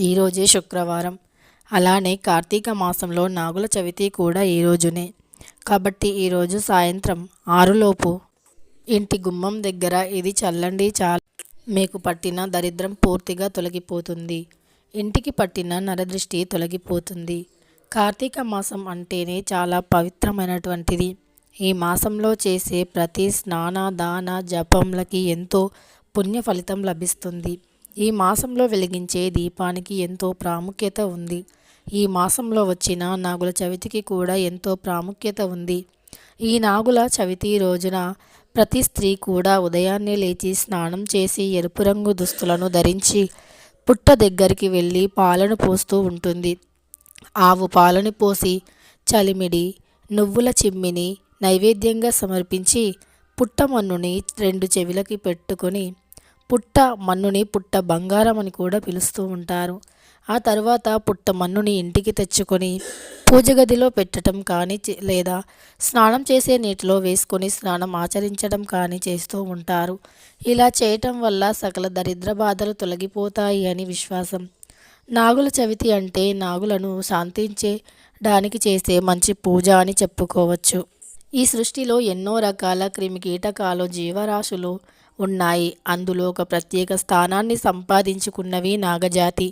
ఈరోజే శుక్రవారం. అలానే కార్తీక మాసంలో నాగుల చవితి కూడా ఈ రోజునే. కాబట్టి ఈరోజు సాయంత్రం 6 ఇంటి గుమ్మం దగ్గర ఇది చల్లండి. చాలా మీకు పట్టిన దరిద్రం పూర్తిగా తొలగిపోతుంది. ఇంటికి పట్టిన నరదృష్టి తొలగిపోతుంది. కార్తీక మాసం అంటేనే చాలా పవిత్రమైనటువంటిది. ఈ మాసంలో చేసే ప్రతి స్నాన దాన జపంలకి ఎంతో పుణ్య ఫలితం లభిస్తుంది. ఈ మాసంలో వెలిగించే దీపానికి ఎంతో ప్రాముఖ్యత ఉంది. ఈ మాసంలో వచ్చిన నాగుల చవితికి కూడా ఎంతో ప్రాముఖ్యత ఉంది. ఈ నాగుల చవితి రోజున ప్రతి స్త్రీ కూడా ఉదయాన్నే లేచి స్నానం చేసి ఎరుపు రంగు దుస్తులను ధరించి పుట్ట దగ్గరికి వెళ్ళి పాలను పోస్తూ ఉంటుంది. ఆవు పాలను పోసి చలిమిడి నువ్వుల చిమ్మిని నైవేద్యంగా సమర్పించి పుట్ట మన్నుని 2 చెవిలకి పెట్టుకొని పుట్ట మన్నుని పుట్ట బంగారం అని కూడా పిలుస్తూ ఉంటారు. ఆ తర్వాత పుట్ట మన్నుని ఇంటికి తెచ్చుకొని పూజ గదిలో పెట్టడం కానీ లేదా స్నానం చేసే నీటిలో వేసుకొని స్నానం ఆచరించడం కానీ చేస్తూ ఉంటారు. ఇలా చేయటం వల్ల సకల దరిద్ర బాధలు తొలగిపోతాయి అని విశ్వాసం. నాగుల చవితి అంటే నాగులను శాంతించడానికి చేసే మంచి పూజ అని చెప్పుకోవచ్చు. ఈ సృష్టిలో ఎన్నో రకాల క్రిమికీటకాలు జీవరాశులు ఉన్నాయి. అందులో ఒక ప్రత్యేక స్థానాన్ని సంపాదించుకున్నవి నాగజాతి.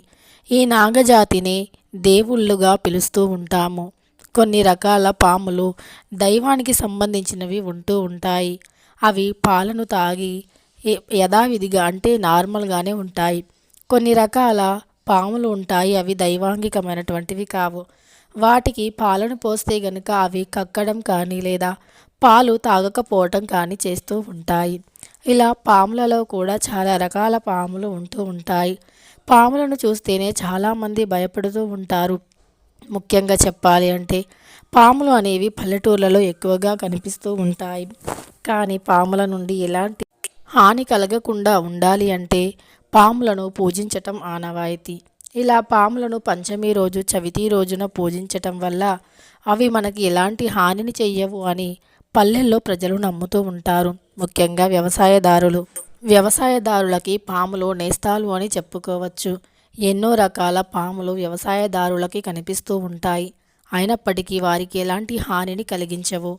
ఈ నాగజాతిని దేవుళ్ళుగా పిలుస్తూ ఉంటాము. కొన్ని రకాల పాములు దైవానికి సంబంధించినవి ఉంటూ ఉంటాయి. అవి పాలను తాగి యథావిధిగా అంటే నార్మల్గానే ఉంటాయి. కొన్ని రకాల పాములు ఉంటాయి, అవి దైవాంగికమైనటువంటివి కావు. వాటికి పాలను పోస్తే గనుక అవి కక్కడం కానీ లేదా పాలు తాగకపోవటం కానీ చేస్తూ ఉంటాయి. ఇలా పాములలో కూడా చాలా రకాల పాములు ఉంటూ ఉంటాయి. పాములను చూస్తేనే చాలామంది భయపడుతూ ఉంటారు. ముఖ్యంగా చెప్పాలి అంటే పాములు అనేవి పల్లెటూర్లలో ఎక్కువగా కనిపిస్తూ ఉంటాయి. కానీ పాముల నుండి ఎలాంటి హాని కలగకుండా ఉండాలి అంటే పాములను పూజించటం ఆనవాయితీ. ఇలా పాములను పంచమి రోజు చవితి రోజున పూజించటం వల్ల అవి మనకి ఎలాంటి హానిని చెయ్యవు అని పల్లెల్లో ప్రజలు నమ్ముతూ ఉంటారు. ముఖ్యంగా వ్యవసాయదారులకి పాములు నేస్తాలు అని చెప్పుకోవచ్చు. ఎన్నో రకాల పాములు వ్యవసాయదారులకి కనిపిస్తూ ఉంటాయి. అయినప్పటికీ వారికి ఎలాంటి హానిని కలిగించవు.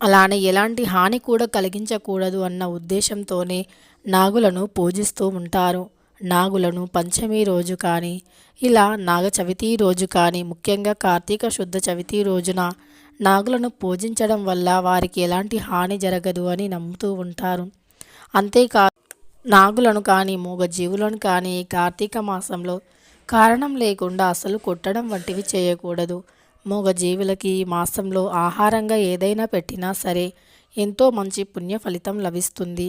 అలానే ఎలాంటి హాని కూడా కలిగించకూడదు అన్న ఉద్దేశంతోనే నాగులను పూజిస్తూ ఉంటారు. నాగులను పంచమి రోజు కానీ ఇలా నాగ చవితి రోజు కానీ ముఖ్యంగా కార్తీక శుద్ధ చవితి రోజున నాగులను పూజించడం వల్ల వారికి ఎలాంటి హాని జరగదు అని నమ్ముతూ ఉంటారు. అంతేకాదు నాగులను కానీ మూగజీవులను కానీ కార్తీక మాసంలో కారణం లేకుండా అసలు కొట్టడం వంటివి చేయకూడదు. మూగజీవులకి ఈ మాసంలో ఆహారంగా ఏదైనా పెట్టినా సరే ఎంతో మంచి పుణ్య ఫలితం లభిస్తుంది.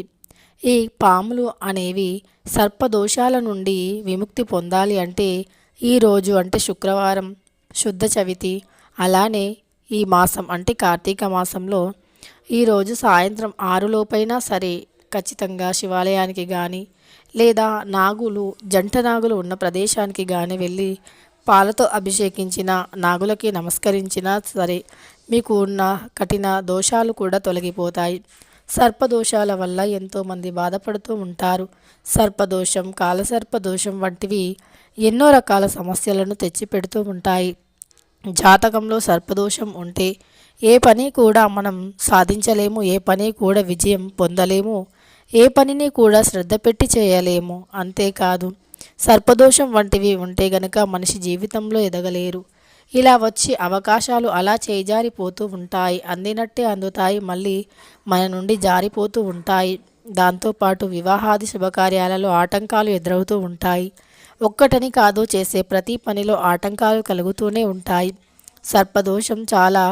ఈ పాములు అనేవి సర్పదోషాల నుండి విముక్తి పొందాలి అంటే ఈరోజు అంటే శుక్రవారం శుద్ధ చవితి, అలానే ఈ మాసం అంటే కార్తీక మాసంలో ఈరోజు సాయంత్రం 6 సరే ఖచ్చితంగా శివాలయానికి కానీ లేదా జంట నాగులు ఉన్న ప్రదేశానికి కానీ వెళ్ళి పాలతో అభిషేకించిన నాగులకి నమస్కరించినా సరే మీకు ఉన్న కఠిన దోషాలు కూడా తొలగిపోతాయి. సర్పదోషాల వల్ల ఎంతోమంది బాధపడుతూ ఉంటారు. సర్పదోషం, కాలసర్పదోషం వంటివి ఎన్నో రకాల సమస్యలను తెచ్చిపెడుతూ ఉంటాయి. జాతకంలో సర్పదోషం ఉంటే ఏ పని కూడా మనం సాధించలేము, ఏ పని కూడా విజయం పొందలేము, ఏ పనిని కూడా శ్రద్ధ పెట్టి చేయలేము. అంతేకాదు సర్పదోషం వంటివి ఉంటే గనక మనిషి జీవితంలో ఎదగలేరు. ఇలా వచ్చి అవకాశాలు అలా చేజారిపోతూ ఉంటాయి. అందినట్టే అందుతాయి, మళ్ళీ మన నుండి జారిపోతూ ఉంటాయి. దాంతోపాటు వివాహాది శుభకార్యాలలో ఆటంకాలు ఎదురవుతూ ఉంటాయి. ఒక్కటని కాదు, చేసే ప్రతి పనిలో ఆటంకాలు కలుగుతూనే ఉంటాయి. సర్పదోషం చాలా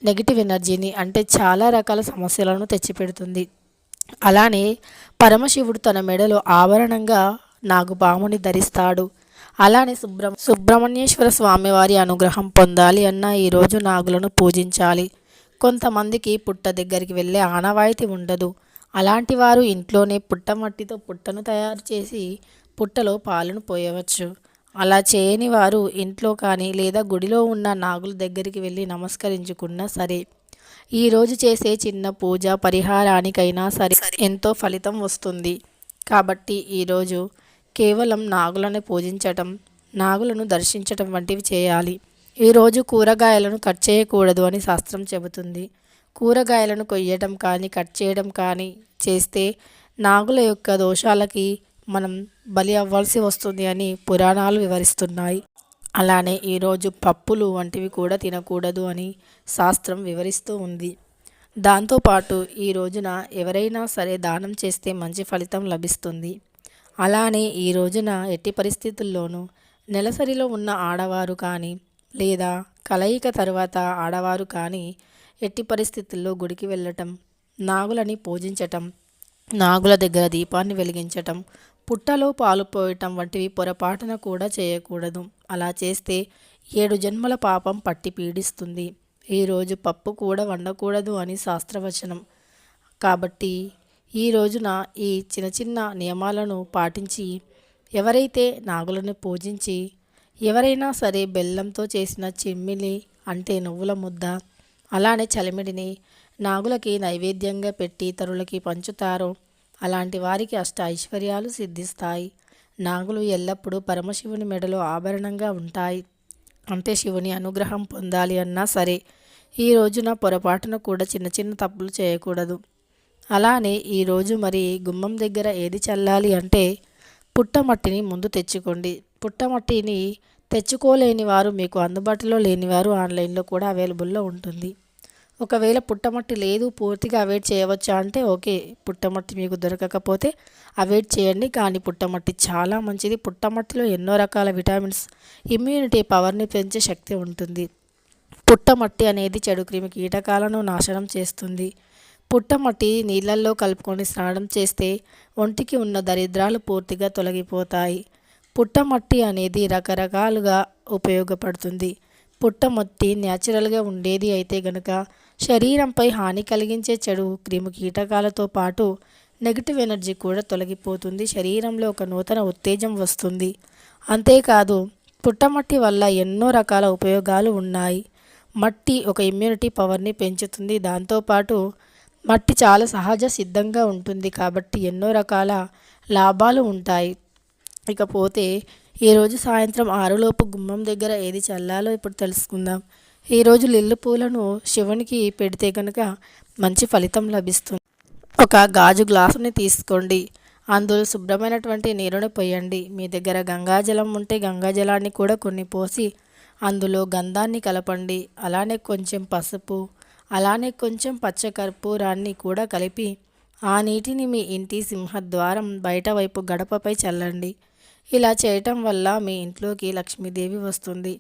నెగిటివ్ ఎనర్జీని అంటే చాలా రకాల సమస్యలను తెచ్చిపెడుతుంది. అలానే పరమశివుడు తన మెడలో ఆభరణంగా నాగుపాముని ధరిస్తాడు. అలానే సుబ్రహ్మణ్యేశ్వర స్వామివారి అనుగ్రహం పొందాలి అన్న ఈరోజు నాగులను పూజించాలి. కొంతమందికి పుట్ట దగ్గరికి వెళ్ళే ఆనవాయితీ ఉండదు. అలాంటి వారు ఇంట్లోనే పుట్టమట్టితో పుట్టను తయారు చేసి పుట్టలో పాలను పోయవచ్చు. అలా చేయని వారు ఇంట్లో కానీ లేదా గుడిలో ఉన్న నాగుల దగ్గరికి వెళ్ళి నమస్కరించుకున్నా సరే ఈరోజు చేసే చిన్న పూజ పరిహారానికైనా సరే ఎంతో ఫలితం వస్తుంది. కాబట్టి ఈరోజు కేవలం నాగులను పూజించటం నాగులను దర్శించటం వంటివి చేయాలి. ఈరోజు కూరగాయలను కట్ చేయకూడదు అని శాస్త్రం చెబుతుంది. కూరగాయలను కొయ్యడం కానీ కట్ చేయడం కానీ చేస్తే నాగుల యొక్క దోషాలకి మనం బలి అవ్వాల్సి వస్తుంది అని పురాణాలు వివరిస్తున్నాయి. అలానే ఈరోజు పప్పులు వంటివి కూడా తినకూడదు అని శాస్త్రం వివరిస్తూ ఉంది. దాంతోపాటు ఈ రోజున ఎవరైనా సరే దానం చేస్తే మంచి ఫలితం లభిస్తుంది. అలానే ఈ రోజున ఎట్టి పరిస్థితుల్లోనూ నెలసరిలో ఉన్న ఆడవారు కానీ లేదా కలయిక తర్వాత ఆడవారు కానీ ఎట్టి పరిస్థితుల్లో గుడికి వెళ్ళటం, నాగులని పూజించటం, నాగుల దగ్గర దీపాన్ని వెలిగించటం, పుట్టలో పాలు పోయటం వంటివి పొరపాటున కూడా చేయకూడదు. అలా చేస్తే 7 జన్మల పాపం పట్టి పీడిస్తుంది. ఈరోజు పప్పు కూడా వండకూడదు అని శాస్త్రవచనం. కాబట్టి ఈ రోజున ఈ చిన్న చిన్న నియమాలను పాటించి ఎవరైతే నాగులను పూజించి ఎవరైనా సరే బెల్లంతో చేసిన చిమ్మిలి అంటే నువ్వుల ముద్ద అలానే చలిమిడిని నాగులకి నైవేద్యంగా పెట్టి ఇతరులకి పంచుతారో అలాంటి వారికి అష్ట ఐశ్వర్యాలు సిద్ధిస్తాయి. నాగులు ఎల్లప్పుడూ పరమశివుని మెడలో ఆభరణంగా ఉంటాయి. అంటే శివుని అనుగ్రహం పొందాలి అన్నా సరే ఈ రోజున పొరపాటున కూడా చిన్న చిన్న తప్పులు చేయకూడదు. అలానే ఈరోజు మరి గుమ్మం దగ్గర ఏది చల్లాలి అంటే పుట్టమట్టిని ముందు తెచ్చుకోండి. పుట్టమట్టిని తెచ్చుకోలేని వారు, మీకు అందుబాటులో లేనివారు ఆన్లైన్లో కూడా అవైలబుల్లో ఉంటుంది. ఒకవేళ పుట్టమట్టి లేదు, పూర్తిగా అవాయిడ్ చేయవచ్చా అంటే ఓకే, పుట్టమట్టి మీకు దొరకకపోతే అవాయిడ్ చేయండి. కానీ పుట్టమట్టి చాలా మంచిది. పుట్టమట్టిలో ఎన్నో రకాల విటమిన్స్, ఇమ్యూనిటీ పవర్ని పెంచే శక్తి ఉంటుంది. పుట్టమట్టి అనేది చెడు క్రిమి కీటకాలను నాశనం చేస్తుంది. పుట్టమట్టి నీళ్ళల్లో కలుపుకొని స్నానం చేస్తే ఒంటికి ఉన్న దరిద్రాలు పూర్తిగా తొలగిపోతాయి. పుట్టమట్టి అనేది రకరకాలుగా ఉపయోగపడుతుంది. పుట్టమట్టి న్యాచురల్గా ఉండేది అయితే గనుక శరీరంపై హాని కలిగించే చెడు క్రిమి కీటకాలతో పాటు నెగిటివ్ ఎనర్జీ కూడా తొలగిపోతుంది. శరీరంలో ఒక నూతన ఉత్తేజం వస్తుంది. అంతేకాదు పుట్టమట్టి వల్ల ఎన్నో రకాల ఉపయోగాలు ఉన్నాయి. మట్టి ఒక ఇమ్యూనిటీ పవర్ని పెంచుతుంది. దాంతోపాటు మట్టి చాలా సహజ సిద్ధంగా ఉంటుంది కాబట్టి ఎన్నో రకాల లాభాలు ఉంటాయి. ఇకపోతే ఈరోజు సాయంత్రం 6 గుమ్మం దగ్గర ఏది చల్లాలో ఇప్పుడు తెలుసుకుందాం. ఈరోజు లిల్లి పూలను శివునికి పెడితే కనుక మంచి ఫలితం లభిస్తుంది. ఒక గాజు గ్లాసుని తీసుకోండి. అందులో శుభ్రమైనటువంటి నీరుని పోయండి. మీ దగ్గర గంగాజలం ఉంటే గంగాజలాన్ని కూడా కొన్ని పోసి అందులో గంధాన్ని కలపండి. అలానే కొంచెం పసుపు, అలానే కొంచెం పచ్చకర్పూరాన్ని కూడా కలిపి ఆ నీటిని మీ ఇంటి సింహద్వారం బయట వైపు గడపపై చల్లండి. ఇలా చేయటం వల్ల మీ ఇంట్లోకి లక్ష్మీదేవి వస్తుంది.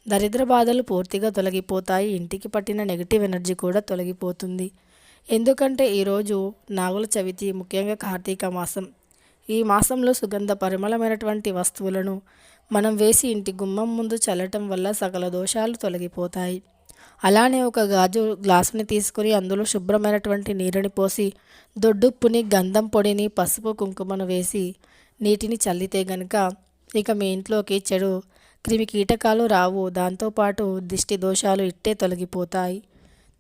దరిద్ర బాధలు పూర్తిగా తొలగిపోతాయి. ఇంటికి పట్టిన నెగిటివ్ ఎనర్జీ కూడా తొలగిపోతుంది. ఎందుకంటే ఈరోజు నాగుల చవితి, ముఖ్యంగా కార్తీక మాసం. ఈ మాసంలో సుగంధ పరిమళమైనటువంటి వస్తువులను మనం వేసి ఇంటి గుమ్మం ముందు చల్లటం వల్ల సకల దోషాలు తొలగిపోతాయి. అలానే ఒక గాజు గ్లాసుని తీసుకొని అందులో శుభ్రమైనటువంటి నీరుని పోసి దొడ్డుప్పుని, గంధం పొడిని, పసుపు, కుంకుమను వేసి నీటిని చల్లితే గనుక ఇక మీ ఇంట్లోకి చెడు క్రిమి కీటకాలు రావు. దాంతోపాటు దిష్టి దోషాలు ఇట్టే తొలగిపోతాయి.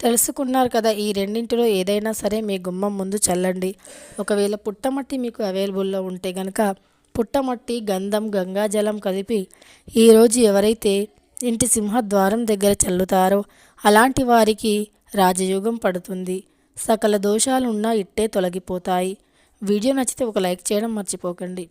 తెలుసుకున్నారు కదా. ఈ రెండింటిలో ఏదైనా సరే మీ గుమ్మం ముందు చల్లండి. ఒకవేళ పుట్టమట్టి మీకు అవైలబుల్లో ఉంటే కనుక పుట్టమట్టి, గంధం, గంగాజలం కలిపి ఈరోజు ఎవరైతే ఇంటి సింహద్వారం దగ్గర చల్లుతారో అలాంటి వారికి రాజయోగం పడుతుంది. సకల దోషాలున్నా ఇట్టే తొలగిపోతాయి. వీడియో నచ్చితే ఒక లైక్ చేయడం మర్చిపోకండి.